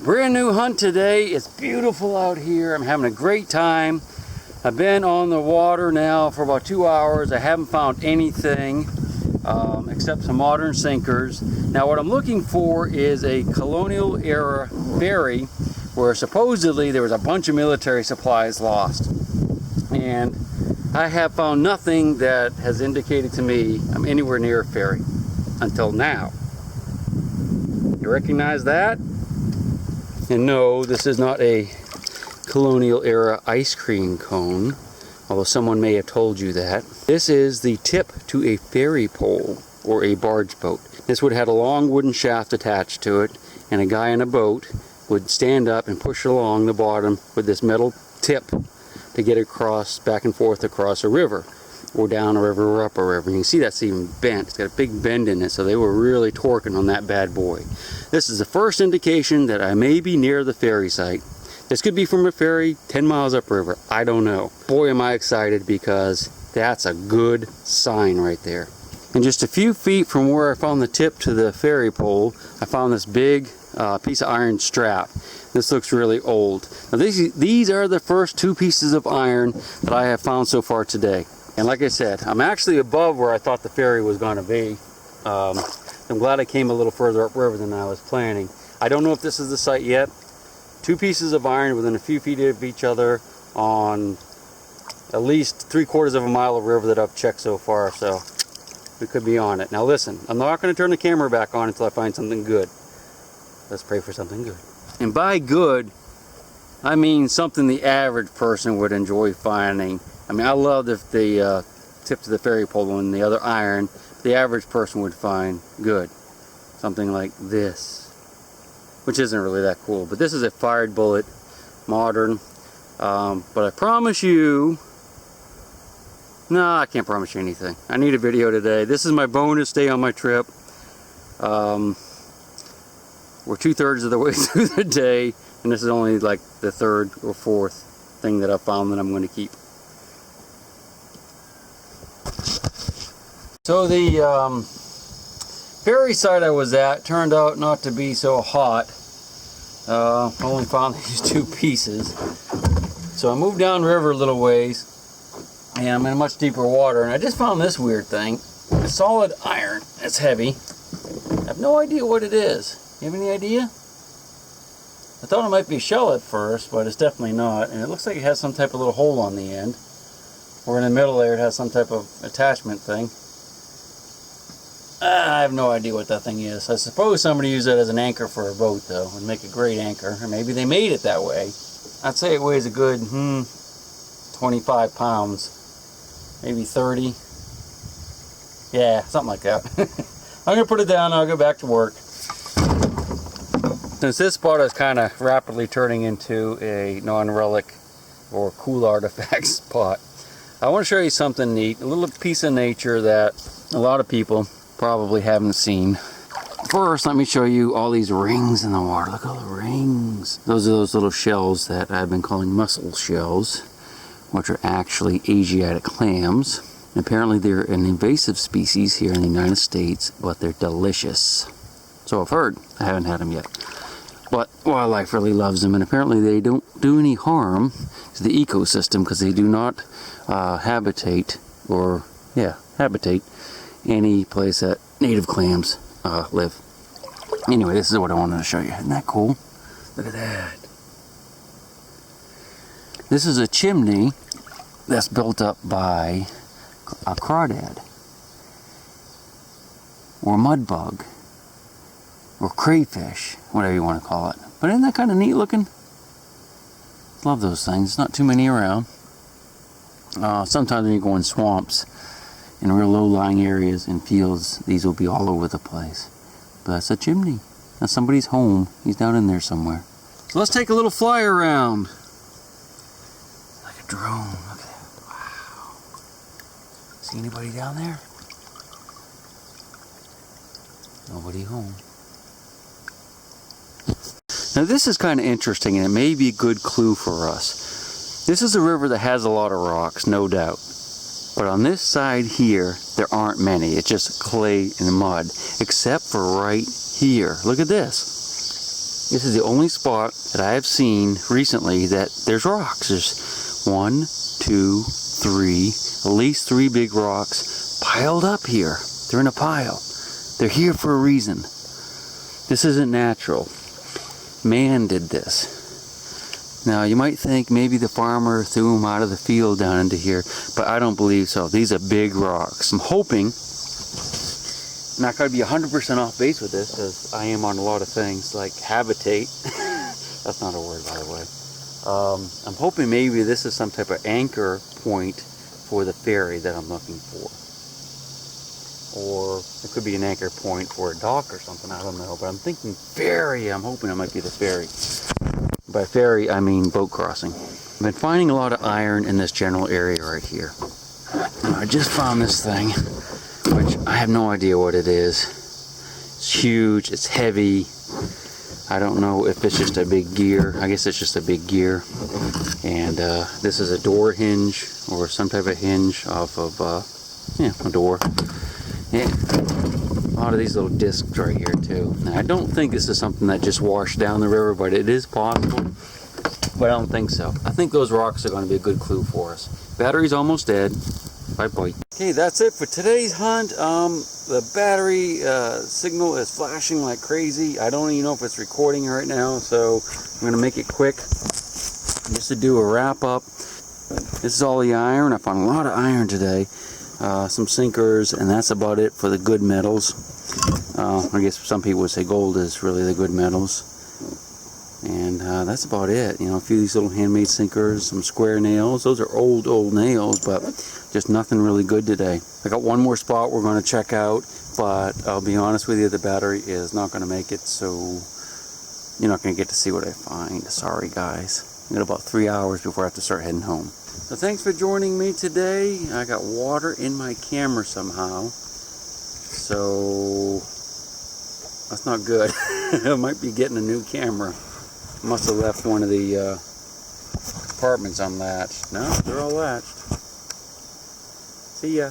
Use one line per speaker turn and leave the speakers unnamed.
Brand new hunt today. It's beautiful out here. I'm having a great time. I've been on the water now for about 2 hours. I haven't found anything except some modern sinkers. Now what I'm looking for is a colonial era ferry where supposedly there was a bunch of military supplies lost. And I have found nothing that has indicated to me I'm anywhere near a ferry until now. You recognize that? And no, this is not a colonial era ice cream cone, although someone may have told you that. This is the tip to a ferry pole or a barge boat. This would have had a long wooden shaft attached to it, and a guy in a boat would stand up and push along the bottom with this metal tip to get across, back and forth across a river, or down a river or up a river. You can see that's even bent. It's got a big bend in it, so they were really torquing on that bad boy. This is the first indication that I may be near the ferry site. This could be from a ferry 10 miles upriver. I don't know. Boy, am I excited, because that's a good sign right there. And just a few feet from where I found the tip to the ferry pole, I found this big piece of iron strap. This looks really old. Now these are the first 2 pieces of iron that I have found so far today. And like I said, I'm actually above where I thought the ferry was going to be. I'm glad I came a little further upriver than I was planning. I don't know if this is the site yet. 2 pieces of iron within a few feet of each other on at least 3/4 of a mile of river that I've checked so far, so we could be on it. Now listen, I'm not going to turn the camera back on until I find something good. Let's pray for something good. And by good, I mean something the average person would enjoy finding. I mean, I love the tip to the ferry pole and the other iron. The average person would find good. Something like this, which isn't really that cool, but this is a fired bullet, modern. But I promise you, no, I can't promise you anything. I need a video today. This is my bonus day on my trip. We're 2/3 of the way through the day, and this is only like the 3rd or 4th thing that I found that I'm going to keep. So the ferry site I was at turned out not to be so hot. I only found these 2 pieces. So I moved down river a little ways, and I'm in much deeper water, and I just found this weird thing. A solid iron. It's heavy. I have no idea what it is. You have any idea? I thought it might be shell at first, but it's definitely not. And it looks like it has some type of little hole on the end. Or in the middle there it has some type of attachment thing. I have no idea what that thing is. I suppose somebody used it as an anchor for a boat, though. It would make a great anchor. Or maybe they made it that way. I'd say it weighs a good 25 pounds. Maybe 30. Yeah, something like that. I'm going to put it down and I'll go back to work. Since this spot is kind of rapidly turning into a non-relic or cool artifact spot, I want to show you something neat, a little piece of nature that a lot of people probably haven't seen. First, let me show you all these rings in the water. Look at all the rings. Those are those little shells that I've been calling mussel shells, which are actually Asiatic clams. And apparently they're an invasive species here in the United States, but they're delicious. So I've heard. I haven't had them yet. But wildlife really loves them, and apparently they don't do any harm to the ecosystem because they do not habitate any place that native clams live. Anyway, this is what I wanted to show you. Isn't that cool? Look at that. This is a chimney that's built up by a crawdad or mudbug or crayfish, whatever you want to call it. But isn't that kind of neat looking? Love those things. Not too many around. Sometimes when you go in swamps, in real low-lying areas and fields, these will be all over the place. But that's a chimney. That's somebody's home. He's down in there somewhere. So let's take a little fly around. Like a drone. Look at that. Wow. See anybody down there? Nobody home. Now this is kind of interesting, and it may be a good clue for us. This is a river that has a lot of rocks, no doubt. But on this side here, there aren't many. It's just clay and mud, except for right here. Look at this. This is the only spot that I have seen recently that there's rocks. There's 1, 2, 3, at least 3 big rocks piled up here. They're in a pile. They're here for a reason. This isn't natural. Man did this. Now you might think maybe the farmer threw them out of the field down into here, but I don't believe so. These are big rocks. I'm hoping, I'm not going to be 100% off base with this, because I am on a lot of things like habitate. That's not a word, by the way. I'm hoping maybe this is some type of anchor point for the ferry that I'm looking for. Or it could be an anchor point for a dock or something, I don't know. But I'm thinking ferry. I'm hoping it might be the ferry. By ferry, I mean boat crossing. I've been finding a lot of iron in this general area right here. Now, I just found this thing, which I have no idea what it is. It's huge, it's heavy. I don't know if it's just a big gear. I guess it's just a big gear. And this is a door hinge or some type of hinge off of a door. Yeah, a lot of these little discs right here too. Now, I don't think this is something that just washed down the river, but it is possible. But I don't think so. I think those rocks are going to be a good clue for us. Battery's almost dead. Bye-bye. Okay, that's it for today's hunt. The battery signal is flashing like crazy. I don't even know if it's recording right now, so I'm going to make it quick just to do a wrap-up. This is all the iron. I found a lot of iron today. Some sinkers, and that's about it for the good metals. I guess some people would say gold is really the good metals. And that's about it. You know, a few of these little handmade sinkers, some square nails. Those are old nails, but just nothing really good today. I got one more spot we're going to check out, but I'll be honest with you, the battery is not going to make it, so you're not going to get to see what I find. Sorry, guys. I got about 3 hours before I have to start heading home. So thanks for joining me today. I got water in my camera somehow, so that's not good. I might be getting a new camera. Must have left one of the compartments unlatched. No, they're all latched. See ya.